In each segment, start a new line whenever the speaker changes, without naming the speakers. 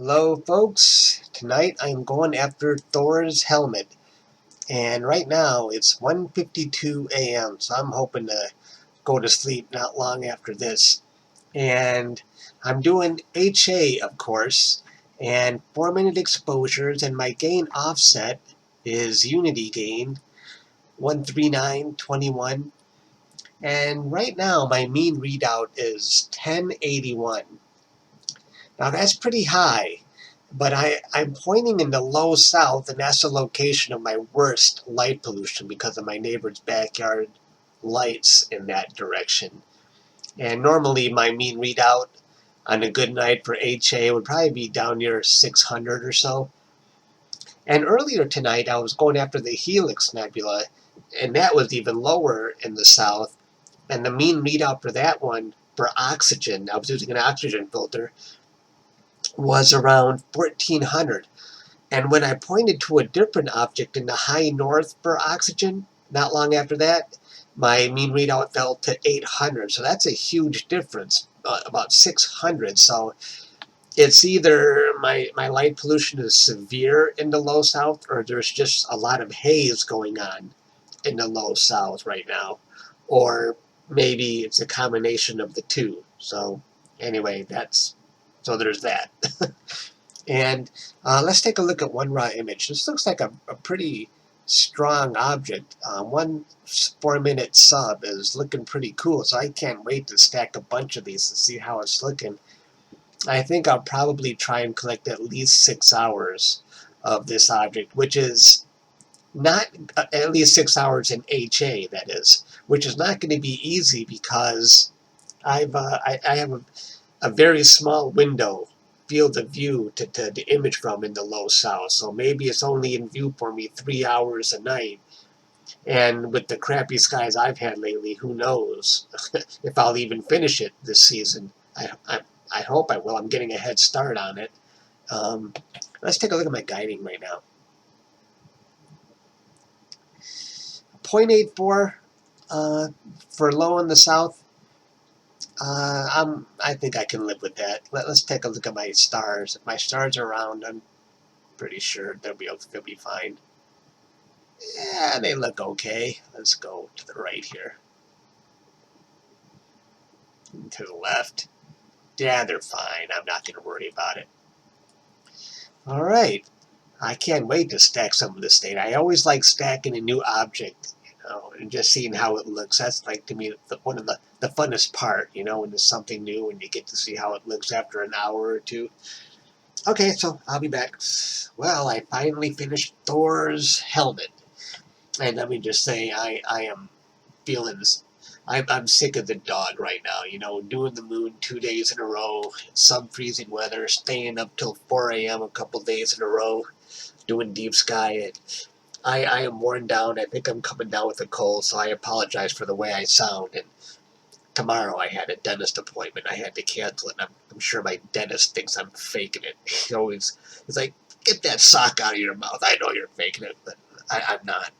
Hello folks, tonight I'm going after Thor's helmet, and right now it's 1:52 a.m. so I'm hoping to go to sleep not long after this. And I'm doing HA, of course, and 4-minute exposures, and my gain offset is unity gain 13921, and right now my mean readout is 1081. Now that's pretty high. But I'm pointing in the low south, and that's the location of my worst light pollution because of my neighbor's backyard lights in that direction. And normally my mean readout on a good night for HA would probably be down near 600 or so. And earlier tonight I was going after the Helix Nebula, and that was even lower in the south. And the mean readout for that one, for oxygen, I was using an oxygen filter, was around 1400. And when I pointed to a different object in the high north for oxygen, not long after that, my mean readout fell to 800. So that's a huge difference, about 600. So it's either my light pollution is severe in the low south, or there's just a lot of haze going on in the low south right now. Or maybe it's a combination of the two. So anyway, so there's that. And let's take a look at one raw image. This looks like a pretty strong object. One 4-minute sub is looking pretty cool, so I can't wait to stack a bunch of these to see how it's looking. I think I'll probably try and collect at least 6 hours of this object, which is not at least 6 hours in HA, that is, which is not going to be easy because I have a very small window field of view to image from in the low south. So maybe it's only in view for me 3 hours a night. And with the crappy skies I've had lately, who knows if I'll even finish it this season. I hope I will. I'm getting a head start on it. Let's take a look at my guiding right now. 0.84 for low in the south. I think I can live with that. Let's take a look at my stars. If my stars are round, I'm pretty sure they'll be fine. Yeah, they look okay. Let's go to the right here. To the left. Yeah, they're fine. I'm not going to worry about it. All right. I can't wait to stack some of this data. I always like stacking a new object, and just seeing how it looks. That's like, to me, one of the funnest part, when there's something new and you get to see how it looks after an hour or two. Okay, so I'll be back. Well, I finally finished Thor's helmet. And let me just say, I am feeling this. I'm sick of the dog right now, doing the moon 2 days in a row, sub-freezing weather, staying up till 4 a.m. a couple days in a row, doing deep sky. I am worn down. I think I'm coming down with a cold, so I apologize for the way I sound. And tomorrow I had a dentist appointment. I had to cancel it, and I'm sure my dentist thinks I'm faking it. He's like, get that sock out of your mouth. I know you're faking it, but I'm not.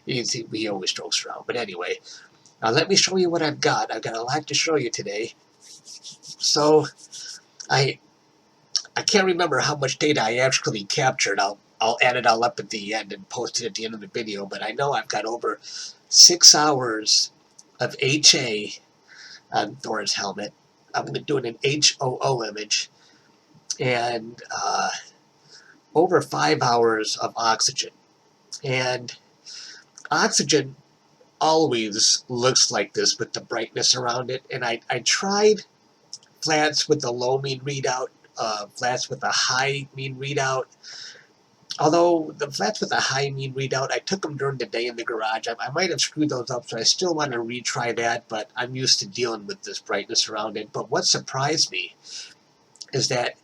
He always jokes around. But anyway, let me show you what I've got. I've got a lot to show you today. So I can't remember how much data I actually captured. I'll add it all up at the end and post it at the end of the video. But I know I've got over 6 hours of HA on Thor's helmet. I'm doing an HOO image, and over 5 hours of oxygen. And oxygen always looks like this with the brightness around it. And I tried flats with a low mean readout, flats with a high mean readout. Although the flats with a high mean readout, I took them during the day in the garage. I might have screwed those up, so I still want to retry that, but I'm used to dealing with this brightness around it. But what surprised me is that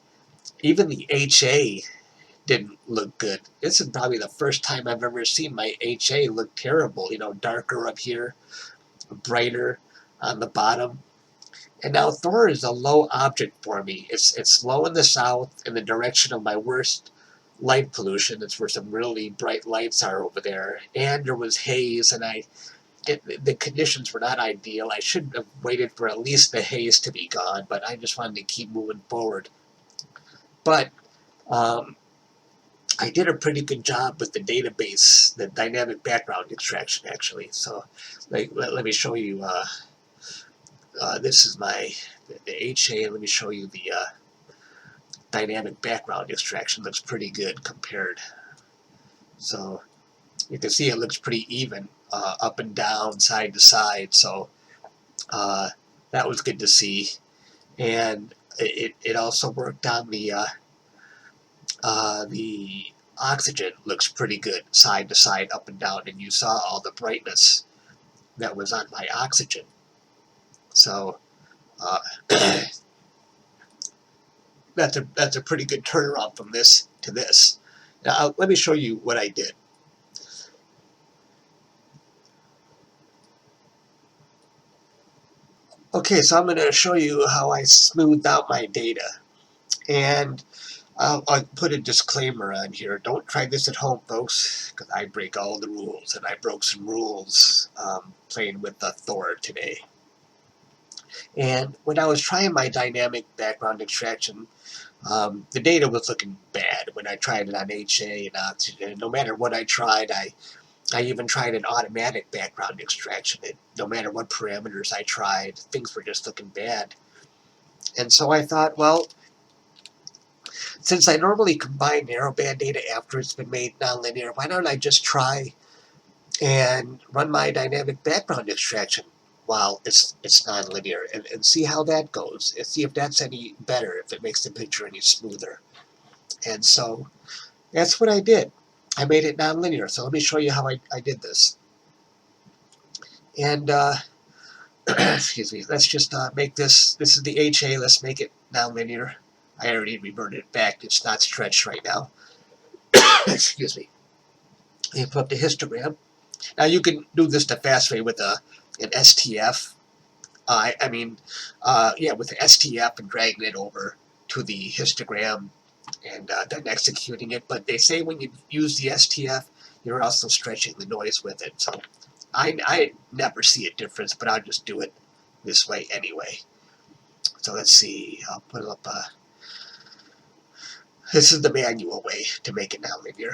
even the HA didn't look good. This is probably the first time I've ever seen my HA look terrible. Darker up here, brighter on the bottom. And now Thor is a low object for me. It's low in the south, in the direction of my worst light pollution. It's where some really bright lights are over there. And there was haze, and the conditions were not ideal. I should have waited for at least the haze to be gone, but I just wanted to keep moving forward. But I did a pretty good job with the database, the dynamic background extraction, actually. So let me show you. This is the HA. Let me show you the dynamic background extraction. Looks pretty good compared. So you can see it looks pretty even, up and down, side to side. So that was good to see. And it also worked on the oxygen. Looks pretty good, side to side, up and down. And you saw all the brightness that was on my oxygen. So that's a pretty good turnaround from this to this. Now let me show you what I did. Okay, so I'm going to show you how I smoothed out my data. And I'll put a disclaimer on here. Don't try this at home, folks, because I break all the rules. And I broke some rules playing with the Thor today. And when I was trying my dynamic background extraction, the data was looking bad when I tried it on HA and oxygen. No matter what I tried, I even tried an automatic background extraction. No matter what parameters I tried, things were just looking bad. And so I thought, well, since I normally combine narrowband data after it's been made nonlinear, why don't I just try and run my dynamic background extraction while it's nonlinear and see how that goes, and see if that's any better, if it makes the picture any smoother. And so that's what I did. I made it nonlinear. So let me show you how I did this. And excuse me, let's just make this is the HA, let's make it nonlinear. I already reverted it back, it's not stretched right now. Excuse me. You put up the histogram. Now you can do this the fast way with an STF. Yeah, with the STF and dragging it over to the histogram and then executing it. But they say when you use the STF, you're also stretching the noise with it. So I never see a difference, but I'll just do it this way anyway. So let's see. I'll put up this is the manual way to make it nonlinear.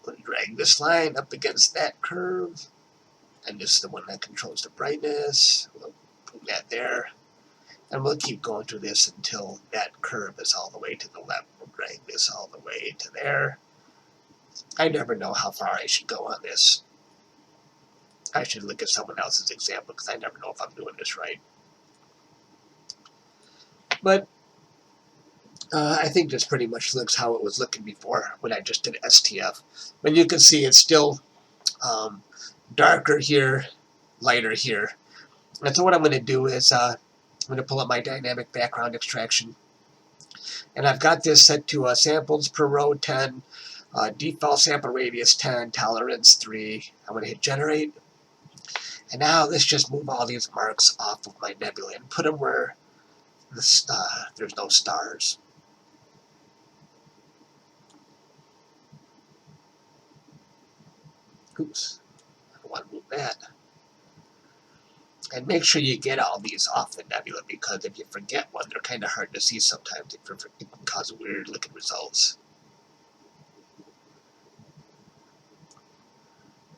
We'll drag this line up against that curve. And this is the one that controls the brightness. We'll put that there. And we'll keep going through this until that curve is all the way to the left. We'll drag this all the way to there. I never know how far I should go on this. I should look at someone else's example because I never know if I'm doing this right. But I think this pretty much looks how it was looking before when I just did STF. But you can see it's still darker here, lighter here. And so what I'm going to do is I'm going to pull up my dynamic background extraction. And I've got this set to samples per row 10, default sample radius 10, tolerance 3. I'm going to hit generate. And now let's just move all these marks off of my nebula and put them where there's no stars. Oops, I don't want to move that. And make sure you get all these off the nebula, because if you forget one, they're kind of hard to see sometimes. It can cause weird looking results.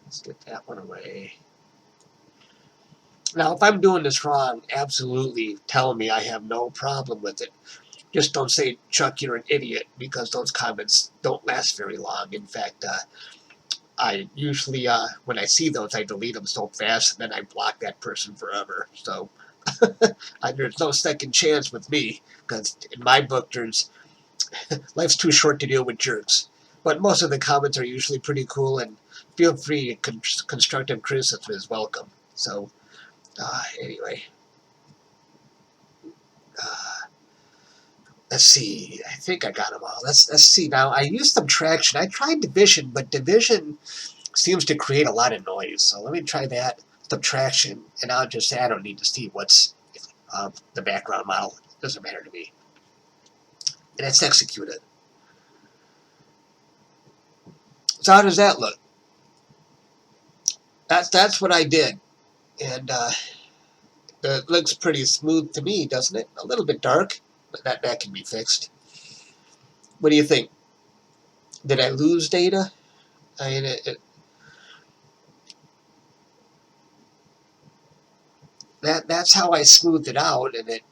Let's get that one away. Now, if I'm doing this wrong, absolutely tell me. I have no problem with it. Just don't say, Chuck, you're an idiot, because those comments don't last very long. In fact, I usually, when I see those, I delete them so fast, and then I block that person forever. So there's no second chance with me, because in my book, life's too short to deal with jerks. But most of the comments are usually pretty cool, and feel free, constructive criticism is welcome. So anyway, let's see. I think I got them all. Let's see. Now, I used subtraction. I tried division, but division seems to create a lot of noise. So let me try that. Subtraction, and I'll just say I don't need to see what's the background model. It doesn't matter to me. And it's executed. So how does that look? That's what I did. And it looks pretty smooth to me, doesn't it? A little bit dark. but that can be fixed. What do you think? Did I lose data? I mean, that's how I smoothed it out, and it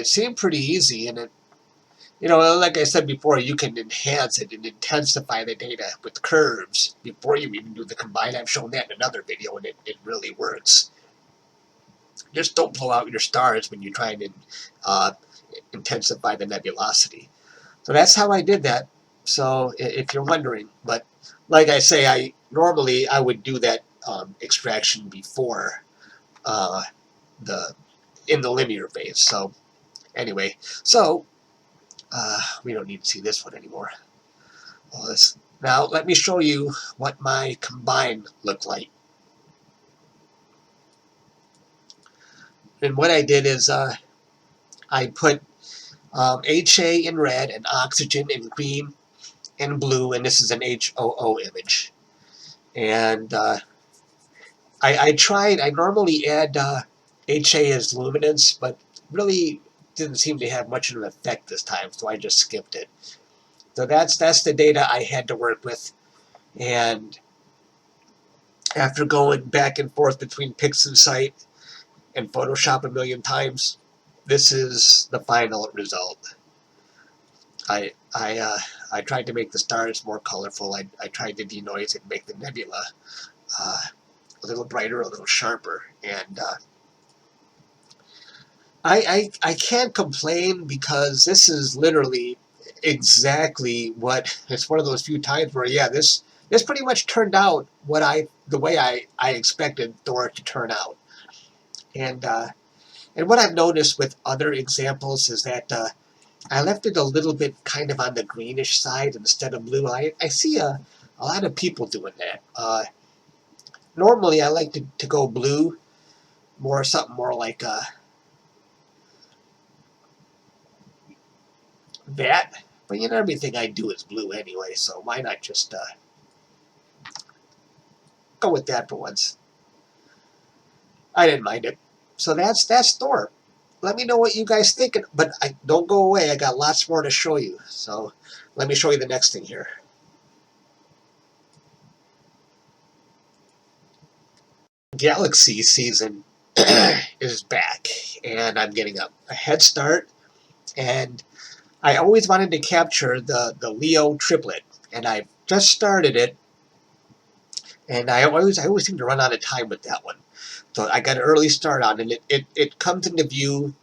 seemed pretty easy, and like I said before, you can enhance it and intensify the data with curves before you even do the combine. I've shown that in another video, and it really works. Just don't blow out your stars when you try and intensify the nebulosity. So that's how I did that. So if you're wondering, but like I say, normally I would do that extraction before in the linear phase. So anyway, we don't need to see this one anymore. Well, now let me show you what my combine looked like. And what I did is I put HA in red and oxygen in green and blue, and this is an HOO image. And I normally add HA as luminance, but really didn't seem to have much of an effect this time, so I just skipped it. So that's the data I had to work with. And after going back and forth between PixInsight and Photoshop a million times, this is the final result. I tried to make the stars more colorful. I tried to denoise and make the nebula a little brighter, a little sharper, and I can't complain because this is literally exactly what, it's one of those few times where, yeah, this pretty much turned out the way I expected Thor to turn out. And what I've noticed with other examples is that I left it a little bit kind of on the greenish side instead of blue. I see a lot of people doing that. Normally I like to go blue, something more like that. But everything I do is blue anyway, so why not just go with that for once. I didn't mind it. So that's Thor. Let me know what you guys think, but don't go away. I got lots more to show you. So let me show you the next thing here. Galaxy season is back, and I'm getting a head start. And I always wanted to capture the Leo triplet, and I just started it. And I always seem to run out of time with that one. So I got an early start on it. It comes into view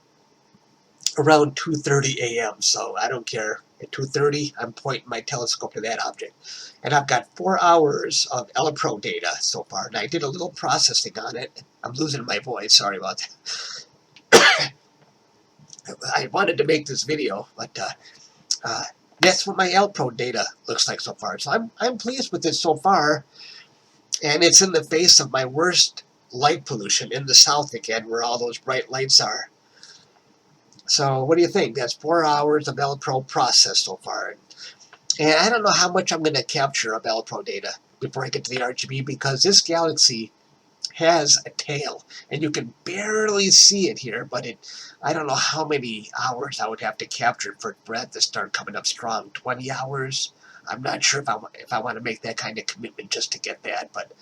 around 2:30 a.m. So I don't care. At 2:30, I'm pointing my telescope to that object. And I've got 4 hours of ELEPRO data so far. And I did a little processing on it. I'm losing my voice. Sorry about that. I wanted to make this video, but that's what my ELEPRO data looks like so far. So I'm pleased with it so far. And it's in the face of my worst light pollution in the south again, where all those bright lights are. So what do you think? That's 4 hours of ELEPRO process so far. And I don't know how much I'm going to capture of ELEPRO data before I get to the RGB, because this galaxy has a tail. And you can barely see it here, but I don't know how many hours I would have to capture for it to start coming up strong. 20 hours? I'm not sure if I want to make that kind of commitment just to get that, but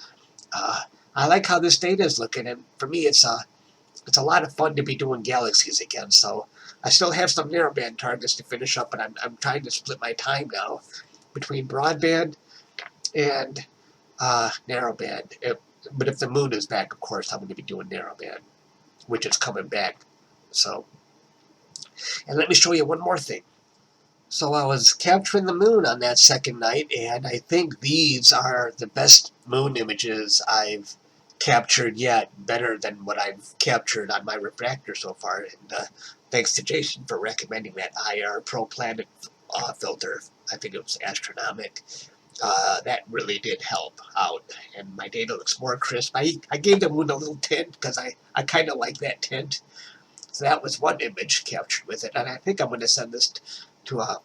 I like how this data is looking, and for me it's a lot of fun to be doing galaxies again. So I still have some narrowband targets to finish up, but I'm trying to split my time now between broadband and narrowband. But if the moon is back, of course, I'm going to be doing narrowband, which is coming back. So, and let me show you one more thing. So I was capturing the moon on that second night, and I think these are the best moon images I've captured yet, better than what I've captured on my refractor so far. And thanks to Jason for recommending that IR Pro Planet filter. I think it was Astronomik. That really did help out, and my data looks more crisp. I gave the moon a little tint because I kind of like that tint. So that was one image captured with it, and I think I'm going to send this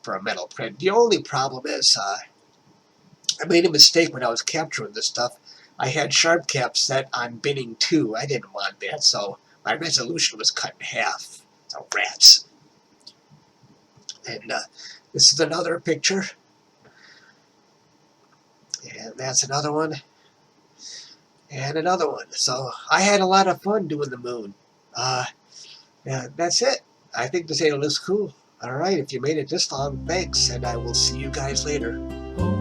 for a metal print. The only problem is I made a mistake when I was capturing this stuff. I had sharp cap set on binning 2. I didn't want that, so my resolution was cut in half. So rats. And this is another picture. And that's another one. And another one. So I had a lot of fun doing the moon. Yeah, that's it. I think this angle looks cool. Alright, if you made it this long, thanks, and I will see you guys later.
Oh.